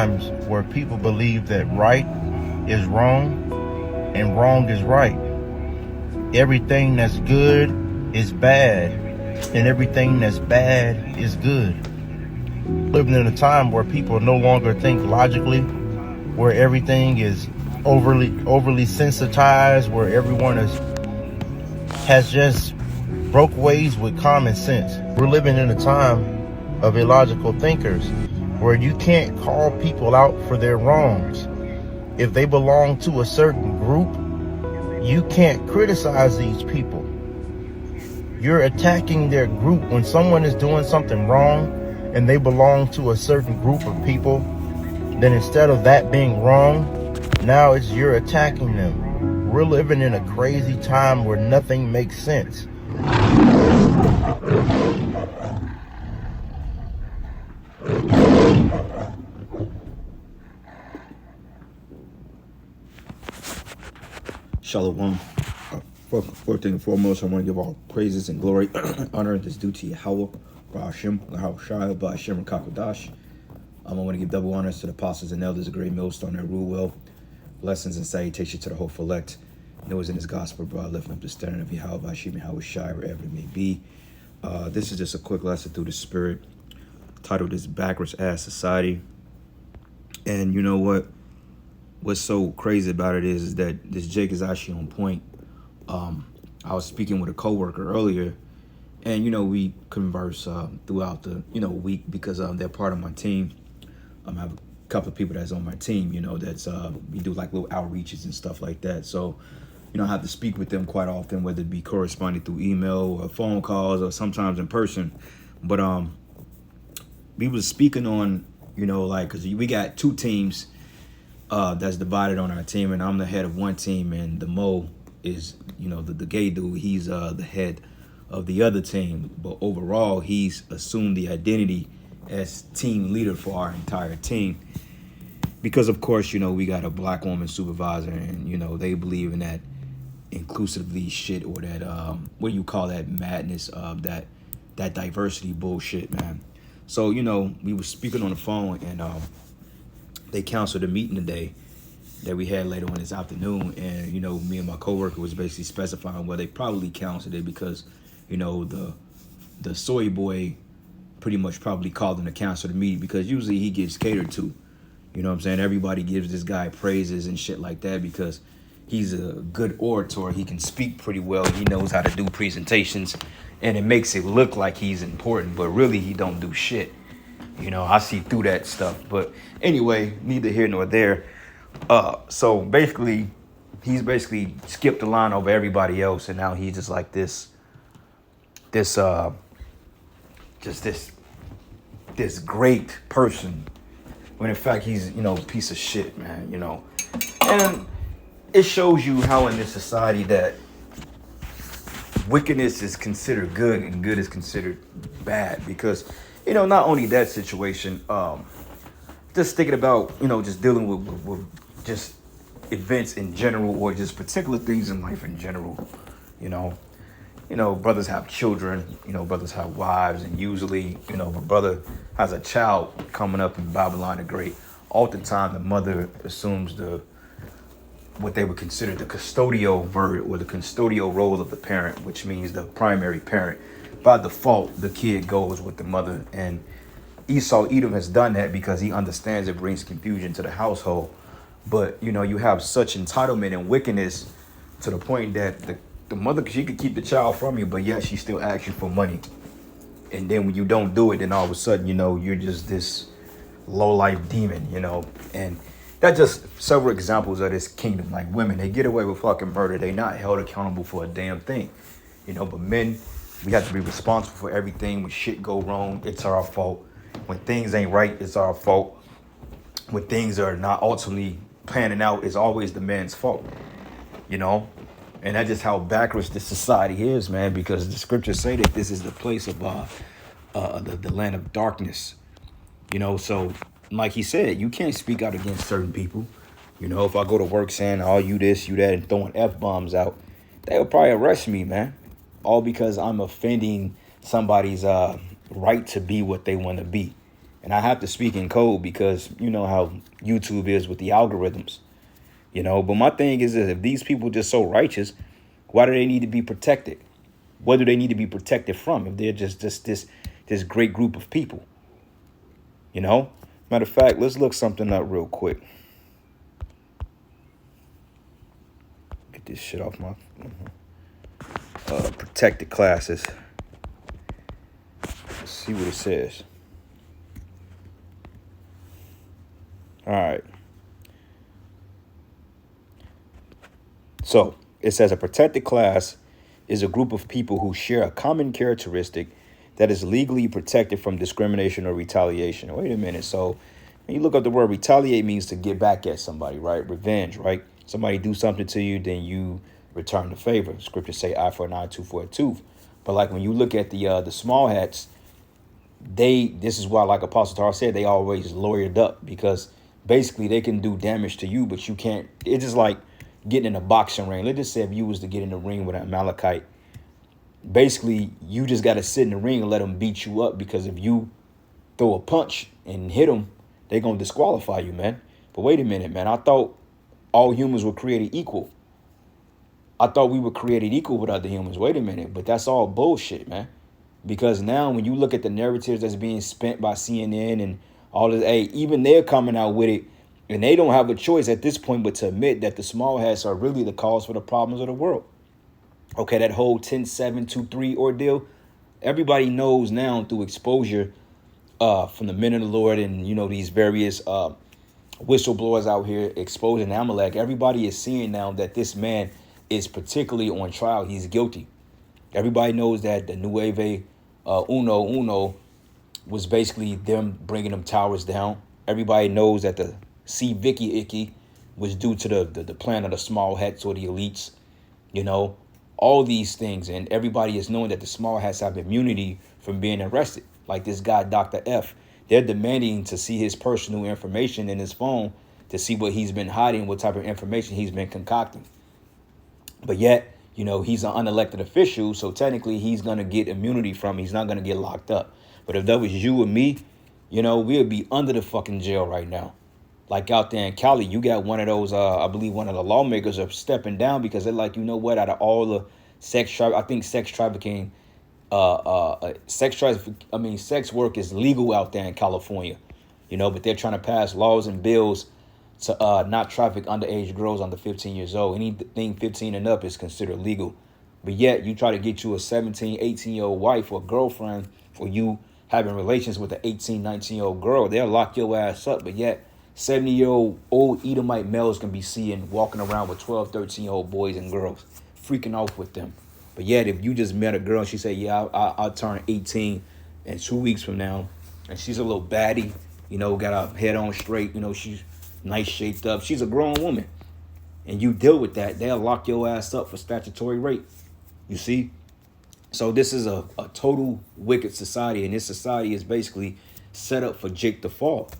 times where people believe that right is wrong and wrong is right. Everything that's good is bad, and everything that's bad is good. Living in a time where people no longer think logically, where everything is overly sensitized, where everyone has just broke ways with common sense. We're living in a time of illogical thinkers where you can't call people out for their wrongs. If they belong to a certain group, you can't criticize these people. You're attacking their group. When someone is doing something wrong and they belong to a certain group of people, then instead of that being wrong, now it's you're attacking them. We're living in a crazy time where nothing makes sense. Shalom. First thing and foremost, I want to give all praises and glory, honor that's due to Yahweh, Ba'ashem, Shai, Ba'ashem, and Kakodash. I want to give double honors to the apostles and elders, a great millstone that rule well. Blessings and salutations to the whole elect. Noah's in his gospel, bro. Lifting up the standard of Yahweh, Ba'ashem, Yahweh Shai, wherever it may be. This is just a quick lesson through the spirit, titled "This Backwards Ass Society." And you know what? What's so crazy about it is that this Jake is actually on point. I was speaking with a coworker earlier, and we converse throughout the week because they're part of my team. I have a couple of people that's on my team, that's we do like little outreaches and stuff like that. So I have to speak with them quite often, whether it be corresponding through email or phone calls or sometimes in person. But we was speaking on because we got two teams that's divided on our team, and I'm the head of one team, and the Mo is the gay dude. He's the head of the other team, but overall he's assumed the identity as team leader for our entire team because of course we got a black woman supervisor, and they believe in that inclusively shit, or that what do you call that madness of that diversity bullshit, man. So we were speaking on the phone, and they canceled a meeting today that we had later on this afternoon, and me and my coworker was basically specifying, well, they probably canceled it because the soy boy pretty much probably called them to cancel the meeting, because usually he gets catered to. You know what I'm saying? Everybody gives this guy praises and shit like that because he's a good orator. He can speak pretty well. He knows how to do presentations, and it makes it look like he's important, but really he don't do shit. I see through that stuff. But anyway, neither here nor there. So basically, he's basically skipped the line over everybody else, and now he's just like this great person, when in fact he's a piece of shit, man. And it shows you how in this society that wickedness is considered good and good is considered bad, because not only that situation, just thinking about just dealing with just events in general, or just particular things in life in general. Brothers have children, brothers have wives, and usually, if a brother has a child coming up in Babylon the Great, oftentimes the mother assumes what they would consider the custodial or the custodial role of the parent, which means the primary parent. By default, the kid goes with the mother, and Esau Edom has done that because he understands it brings confusion to the household. But you have such entitlement and wickedness to the point that the mother, she could keep the child from you, but yet she still asks you for money. And then when you don't do it, then all of a sudden, you're just this low-life demon, And that's just several examples of this kingdom. Like women, they get away with fucking murder. They not held accountable for a damn thing, But men, we have to be responsible for everything. When shit go wrong, it's our fault. When things ain't right, it's our fault. When things are not ultimately panning out, it's always the man's fault, And that's just how backwards this society is, man, because the scriptures say that this is the place of the land of darkness, So like he said, you can't speak out against certain people. If I go to work saying, oh, you this, you that, and throwing F-bombs out, they'll probably arrest me, man. All because I'm offending somebody's right to be what they want to be. And I have to speak in code because you know how YouTube is with the algorithms, you know. But my thing is that if these people just so righteous, why do they need to be protected? What do they need to be protected from if they're just this great group of people? You know? Matter of fact, let's look something up real quick. Get this shit off my protected classes. Let's see what it says. All right. So it says a protected class is a group of people who share a common characteristic that is legally protected from discrimination or retaliation. Wait a minute. So when you look up the word retaliate, means to get back at somebody, right? Revenge, right? Somebody do something to you, then you return the favor. Scriptures say eye for an eye, tooth for a tooth. But like when you look at the small hats, this is why, like Apostle Tar said, they always lawyered up, because basically they can do damage to you, but you can't. It's just like getting in a boxing ring. Let's just say if you was to get in the ring with an Amalekite, basically you just got to sit in the ring and let them beat you up, because if you throw a punch and hit them, they're going to disqualify you, man. But wait a minute, man. I thought all humans were created equal. I thought we were created equal with other humans. Wait a minute. But that's all bullshit, man. Because now when you look at the narratives that's being spent by CNN and all this, hey, even they're coming out with it, and they don't have a choice at this point but to admit that the small hats are really the cause for the problems of the world. Okay, that whole 10-7-2-3 ordeal, everybody knows now through exposure from the men of the Lord and, you know, these various whistleblowers out here exposing Amalek. Everybody is seeing now that this man is particularly on trial. He's guilty. Everybody knows that the Nueve Uno was basically them bringing them towers down. Everybody knows that the C. Vicky Icky was due to the plan of the small hats or the elites, you know, all these things. And everybody is knowing that the small hats have immunity from being arrested. Like this guy, Dr. F. They're demanding to see his personal information in his phone to see what he's been hiding, what type of information he's been concocting. But yet, you know, he's an unelected official, so technically he's going to get immunity from it. He's not going to get locked up. But if that was you or me, you know, we would be under the fucking jail right now. Like out there in Cali, you got one of those, I believe one of the lawmakers are stepping down because they're like, you know what, out of all the sex trafficking, sex work is legal out there in California, you know, but they're trying to pass laws and bills to not traffic underage girls under 15 years old. Anything 15 and up is considered legal. But yet you try to get you a 17, 18-year-old wife or girlfriend for you having relations with an 18, 19-year-old girl. They'll lock your ass up. But yet 70-year-old old Edomite males can be seen walking around with 12, 13-year-old boys and girls, freaking off with them. But yet if you just met a girl and she said, yeah, I'll turn 18 in 2 weeks from now, and she's a little baddie, you know, got her head on straight, you know, she's nice shaped up, she's a grown woman, and you deal with that, they'll lock your ass up for statutory rape. You see? So this is a total wicked society, and this society is basically set up for Jake to fall.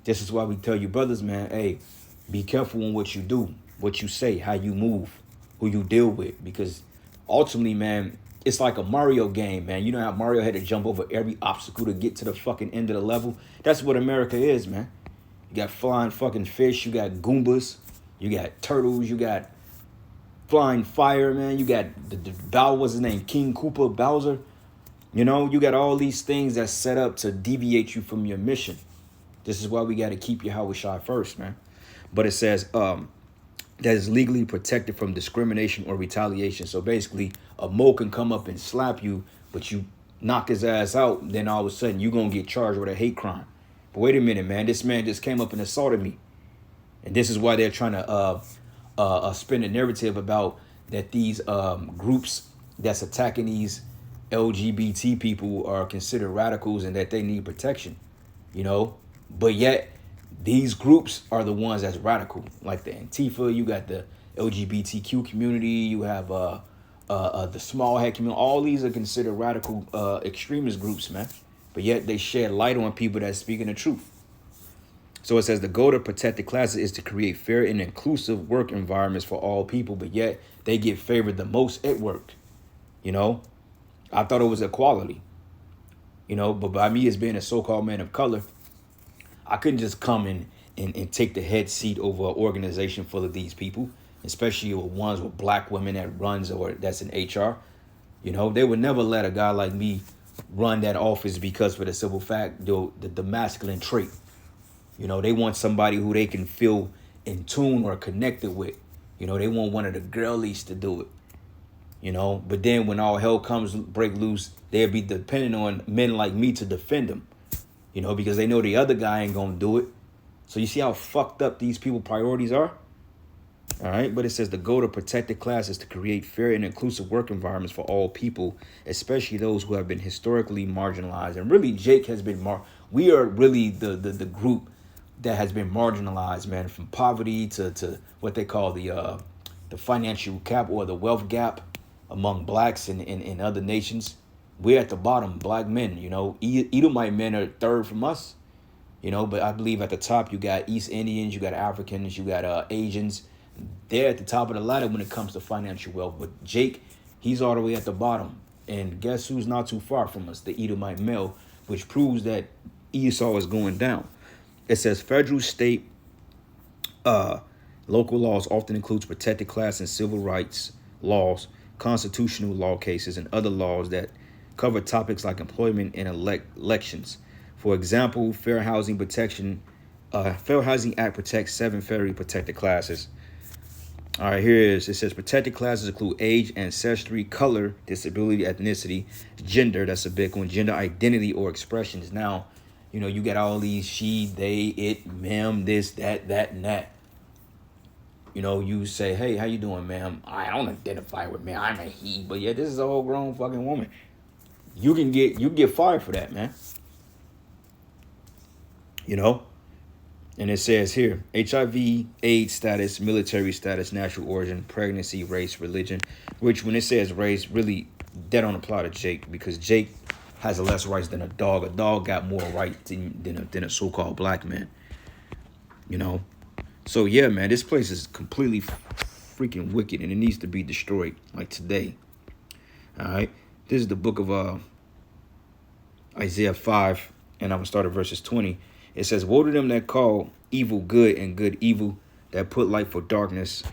This is why we tell you brothers, man, hey, be careful on what you do, what you say, how you move, who you deal with, because ultimately, man, it's like a Mario game, man. You know how Mario had to jump over every obstacle to get to the fucking end of the level? That's what America is, man. You got flying fucking fish, you got Goombas, you got turtles, you got flying fire, man. You got the Bowser, what's his name? King Koopa Bowser. You know, you got all these things that's set up to deviate you from your mission. This is why we got to keep Yahweh Shai first, man. But it says that is legally protected from discrimination or retaliation. So basically, a Mo can come up and slap you, but you knock his ass out, then all of a sudden you're going to get charged with a hate crime. But wait a minute, man. This man just came up and assaulted me. And this is why they're trying to spin a narrative about that these groups that's attacking these LGBT people are considered radicals and that they need protection, you know. But yet these groups are the ones that's radical, like the Antifa. You got the LGBTQ community. You have the small hat community. All these are considered radical extremist groups, man. But yet they shed light on people that's speaking the truth. So it says the goal of protected classes is to create fair and inclusive work environments for all people, but yet they get favored the most at work. You know, I thought it was equality, you know, but by me as being a so-called man of color, I couldn't just come in and take the head seat over an organization full of these people, especially with ones with black women that runs or that's in HR. You know, they would never let a guy like me run that office because for the simple fact, the masculine trait. You know, they want somebody who they can feel in tune or connected with. You know, they want one of the girlies to do it. You know, but then when all hell comes break loose, they'll be dependent on men like me to defend them. You know, because they know the other guy ain't gonna do it. So you see how fucked up these people priorities are? All right, but it says the goal to protected class is to create fair and inclusive work environments for all people, especially those who have been historically marginalized. And really, Jake has been we are really the group that has been marginalized, man, from poverty to what they call the financial gap or the wealth gap among blacks in other nations. We're at the bottom, black men, you know. Edomite men are third from us, you know, but I believe at the top you got East Indians, you got Africans, you got Asians. They're at the top of the ladder when it comes to financial wealth. But Jake, he's all the way at the bottom. And guess who's not too far from us? The Edomite male, which proves that Esau is going down. It says federal, state, local laws often includes protected class and civil rights laws, constitutional law cases, and other laws that cover topics like employment and elections. For example, Fair Housing Act protects 7 federally protected classes. All right, here it is. It says protected classes include age, ancestry, color, disability, ethnicity, gender. That's a big one. Gender identity or expressions. Now, you know, you got all these she, they, it, ma'am, this, that, and that. You know, you say, hey, how you doing, ma'am? I don't identify with me. I'm a he. But yeah, this is a whole grown fucking woman. You can get fired for that, man. You know? And it says here, HIV, AIDS status, military status, natural origin, pregnancy, race, religion, which when it says race, really, that don't apply to Jake because Jake has less rights than a dog. A dog got more rights than a so-called black man. You know? So, yeah, man, this place is completely freaking wicked and it needs to be destroyed like today. All right? This is the book of Isaiah 5, and I'm going to start at verses 20. It says, woe to them that call evil good and good evil, that put light for darkness.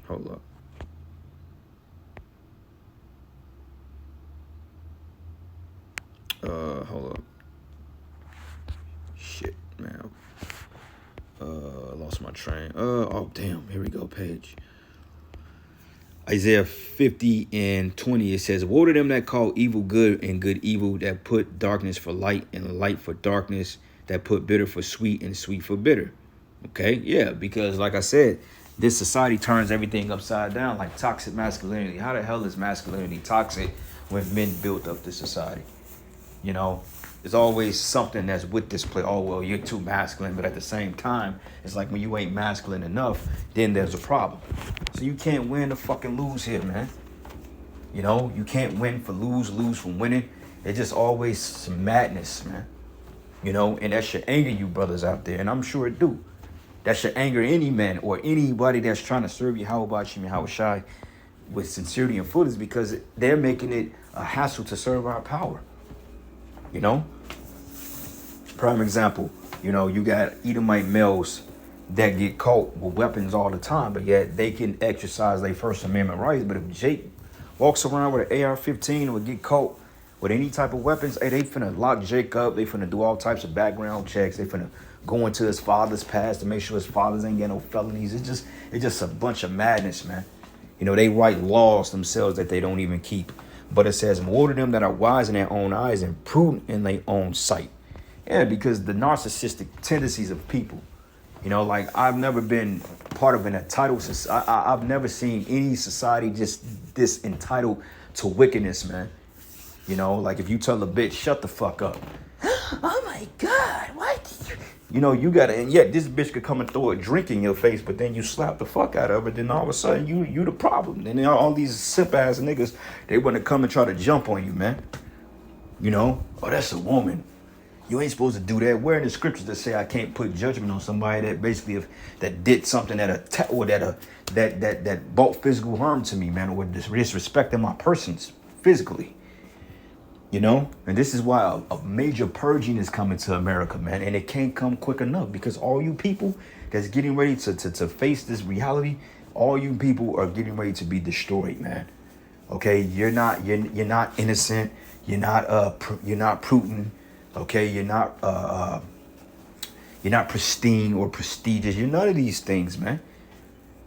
Hold up. Hold up. Shit, man. Lost my train. Oh, damn. Here we go, page. Isaiah 50 and 20, it says, woe to them that call evil good and good evil, that put darkness for light and light for darkness, that put bitter for sweet and sweet for bitter. Okay, yeah, because like I said, this society turns everything upside down like toxic masculinity. How the hell is masculinity toxic when men built up this society? You know, there's always something that's with this play. Oh, well, you're too masculine. But at the same time, it's like when you ain't masculine enough, then there's a problem. So you can't win or fucking lose here, man. You know, you can't win for lose from winning. It's just always some madness, man. You know, and that should anger you brothers out there. And I'm sure it do. That should anger any man or anybody that's trying to serve you, how about you, how shy, with sincerity and fullness, because they're making it a hassle to serve our power. You know? Prime example, you know, you got Edomite males that get caught with weapons all the time, but yet they can exercise their First Amendment rights. But if Jake walks around with an AR-15 or get caught with any type of weapons, hey, they finna lock Jake up. They finna do all types of background checks. They finna go into his father's past to make sure his fathers ain't got no felonies. It's just a bunch of madness, man. You know, they write laws themselves that they don't even keep. But it says, woe to them that are wise in their own eyes and prudent in their own sight. Yeah, because the narcissistic tendencies of people, you know, like I've never been part of an entitled society. I've never seen any society just this entitled to wickedness, man. You know, like if you tell a bitch, shut the fuck up. Oh my God, what did you... You know, you gotta, and yet this bitch could come and throw a drink in your face, but then you slap the fuck out of her, then all of a sudden you the problem. And then all these simp ass niggas, they wanna come and try to jump on you, man. You know, oh, that's a woman. You ain't supposed to do that. Where in the scriptures that say I can't put judgment on somebody that basically that did something that brought physical harm to me, man, or disrespecting my persons physically. You know, and this is why a major purging is coming to America, man. And it can't come quick enough, because all you people that's getting ready to face this reality, all you people are getting ready to be destroyed, man. Okay, you're not innocent. You're not Putin. Okay, you're not pristine or prestigious. You're none of these things, man.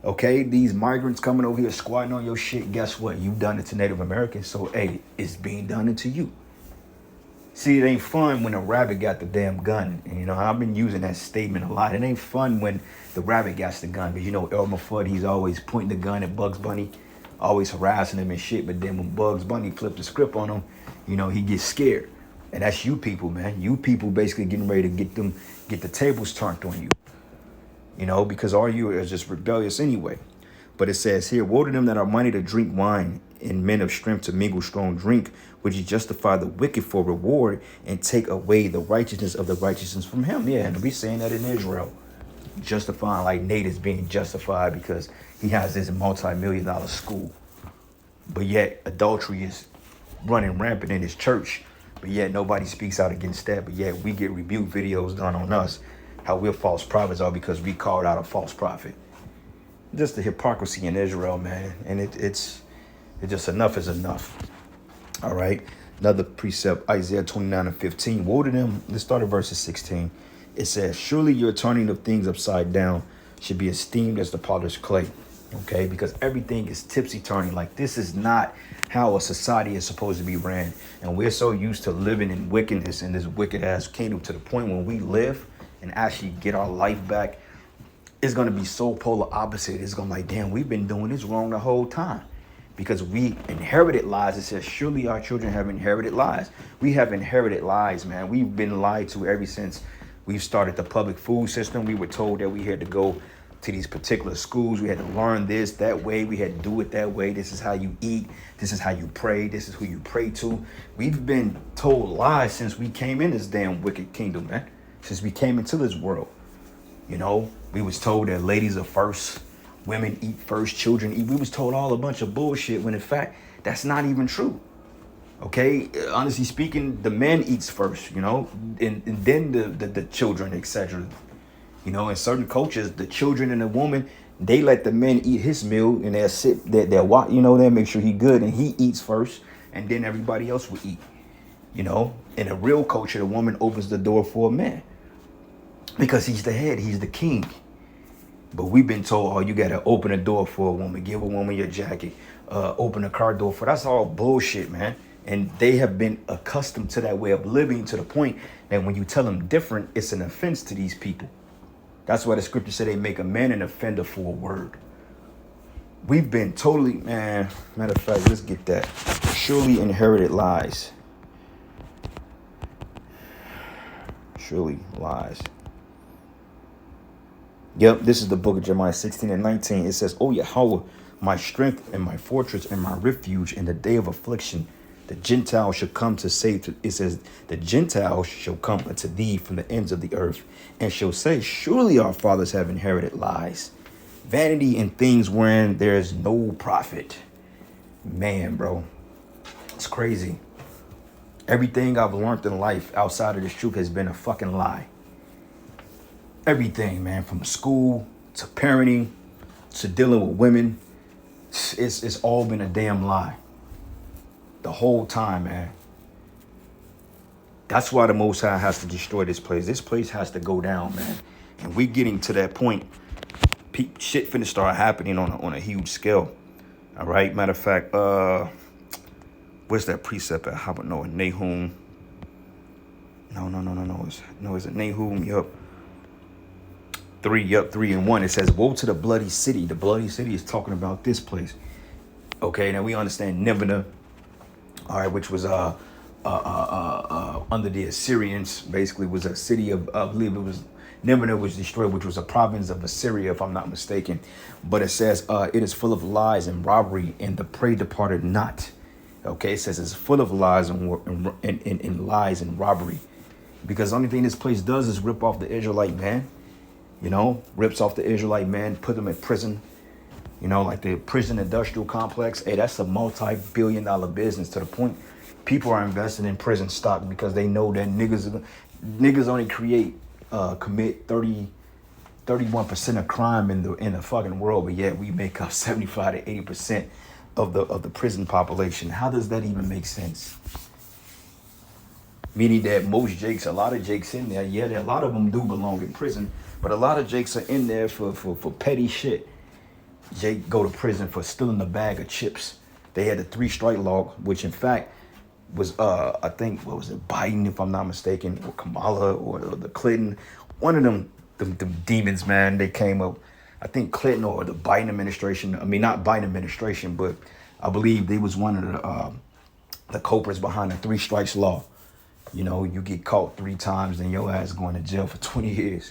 Okay, these migrants coming over here squatting on your shit, guess what? You've done it to Native Americans, so hey, it's being done to you. See, it ain't fun when a rabbit got the damn gun. And, you know, I've been using that statement a lot. It ain't fun when the rabbit got the gun, because, you know, Elmer Fudd, he's always pointing the gun at Bugs Bunny, always harassing him and shit. But then when Bugs Bunny flipped the script on him, you know, he gets scared. And that's you people, man. You people basically getting ready to get the tables turned on you. You know, because all you are just rebellious anyway. But it says here, woe to them that are mighty to drink wine, and men of strength to mingle strong drink, which you justify the wicked for reward, and take away the righteousness of the righteousness from him. Yeah, and we saying that in Israel. Justifying like Nate is being justified because he has this multi-million-dollar school. But yet adultery is running rampant in his church. But yet nobody speaks out against that. But yet we get rebuke videos done on us, how we're false prophets are because we called out a false prophet. Just the hypocrisy in Israel, man. And it's just enough is enough. All right. Another precept, Isaiah 29:15. Woe to them. Let's start at verses 16. It says, surely your turning of things upside down should be esteemed as the potter's clay. Okay, because everything is tipsy-turning. Like, this is not how a society is supposed to be ran. And we're so used to living in wickedness in this wicked-ass kingdom, to the point when we live and actually get our life back, it's going to be so polar opposite. It's going to be like, damn, we've been doing this wrong the whole time. Because we inherited lies. It says, surely our children have inherited lies. We have inherited lies, man. We've been lied to ever since we've started the public food system. We were told that we had to go to these particular schools. We had to learn this that way. We had to do it that way. This is how you eat. This is how you pray. This is who you pray to. We've been told lies since we came in this damn wicked kingdom, man. Since we came into this world. You know, we was told that ladies are first, women eat first, children eat. We was told all a bunch of bullshit when in fact, that's not even true. Okay, honestly speaking, the man eats first, you know, and then the children, etc. You know, in certain cultures, the children and the woman, they let the men eat his meal, and they'll sit, they'll watch, you know, they'll make sure he good, and he eats first, and then everybody else will eat. You know, in a real culture, the woman opens the door for a man because he's the head, he's the king. But we've been told, oh, you got to open a door for a woman, give a woman your jacket, open a car door for, that's all bullshit, man. And they have been accustomed to that way of living, to the point that when you tell them different, it's an offense to these people. That's why the scripture said they make a man an offender for a word. We've been totally, man, matter of fact, let's get that. Surely inherited lies. Surely lies. Yep, this is the book of Jeremiah 16:19. It says, oh, Yahweh, my strength and my fortress and my refuge in the day of affliction, the Gentiles shall come to save. It says, the Gentiles shall come unto thee from the ends of the earth, and shall say, surely our fathers have inherited lies, vanity in things wherein there is no profit. Man, bro, it's crazy. Everything I've learned in life outside of this truth has been a fucking lie. Everything, man, from school to parenting to dealing with women, it's all been a damn lie. The whole time, man. That's why the Most High has to destroy this place. This place has to go down, man. And we're getting to that point. Shit finna start happening on a huge scale. All right. Matter of fact, where's that precept at? How about Nahum? No. Is it Nahum? Yup. 3:1. It says, woe to the bloody city. The bloody city is talking about this place. Okay, now we understand Nineveh, all right, which was under the Assyrians, basically was a city of, I believe it was, Nineveh was destroyed, which was a province of Assyria, if I'm not mistaken. But it says, it is full of lies and robbery, and the prey departed not. Okay, it says it's full of lies and lies and robbery. Because the only thing this place does is rip off the Israelite man. You know, rips off the Israelite man, put them in prison. You know, like the prison industrial complex. Hey, that's a multi-billion-dollar business, to the point People are investing in prison stock because they know that niggas only commit 31% of crime in the fucking world, but yet we make up 75 to 80% of the prison population. How does that even make sense? Meaning that a lot of Jakes in there, yeah, a lot of them do belong in prison, but a lot of Jakes are in there for petty shit. Jake go to prison for stealing a bag of chips. They had the 3-strike law, which in fact was I think, what was it, Biden, if I'm not mistaken, or Kamala, or the Clinton, one of them demons, man. They came up, I think Clinton or the Biden administration. I mean, not Biden administration, but I believe they was one of the culprits behind the 3 strikes law. You know, you get caught 3 times, then your ass going to jail for 20 years.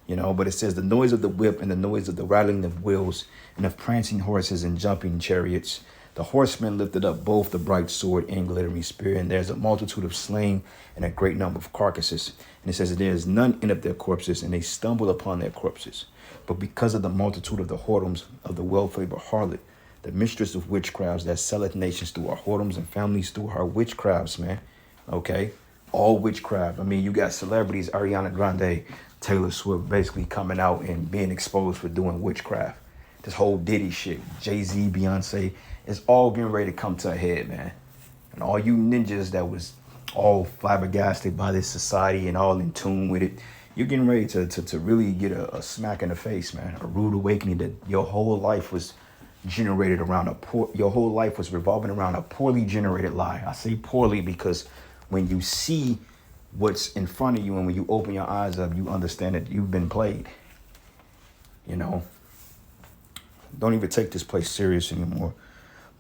You know, but it says the noise of the whip and the noise of the rattling of wheels and of prancing horses and jumping chariots. The horsemen lifted up both the bright sword and glittering spear, and there's a multitude of slain and a great number of carcasses. And it says that there is none in of their corpses, and they stumble upon their corpses. But because of the multitude of the whoredoms of the well-favored harlot, the mistress of witchcrafts that selleth nations through her whoredoms and families through her witchcrafts, man. Okay? All witchcraft. I mean, you got celebrities, Ariana Grande, Taylor Swift, basically coming out and being exposed for doing witchcraft. This whole Diddy shit, Jay-Z, Beyonce, it's all getting ready to come to a head, man. And all you ninjas that was all flabbergasted by this society and all in tune with it, you're getting ready to really get a smack in the face, man. A rude awakening that your whole life was generated around your whole life was revolving around a poorly generated lie. I say poorly because when you see what's in front of you and when you open your eyes up, you understand that you've been played. You know, don't even take this place serious anymore.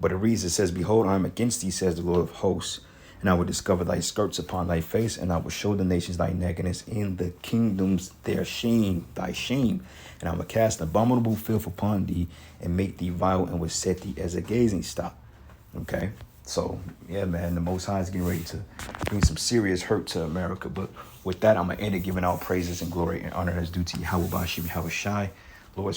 But it reads, it says, behold, I am against thee, says the Lord of hosts, and I will discover thy skirts upon thy face, and I will show the nations thy nakedness, in the kingdoms their shame, thy shame. And I will cast abominable filth upon thee, and make thee vile, and will set thee as a gazing stock. Okay? So, yeah, man, the Most High is getting ready to bring some serious hurt to America. But with that, I'm going to end it giving all praises and glory and honor as due to Yahweh Bashim Yahweh Shai. Lord,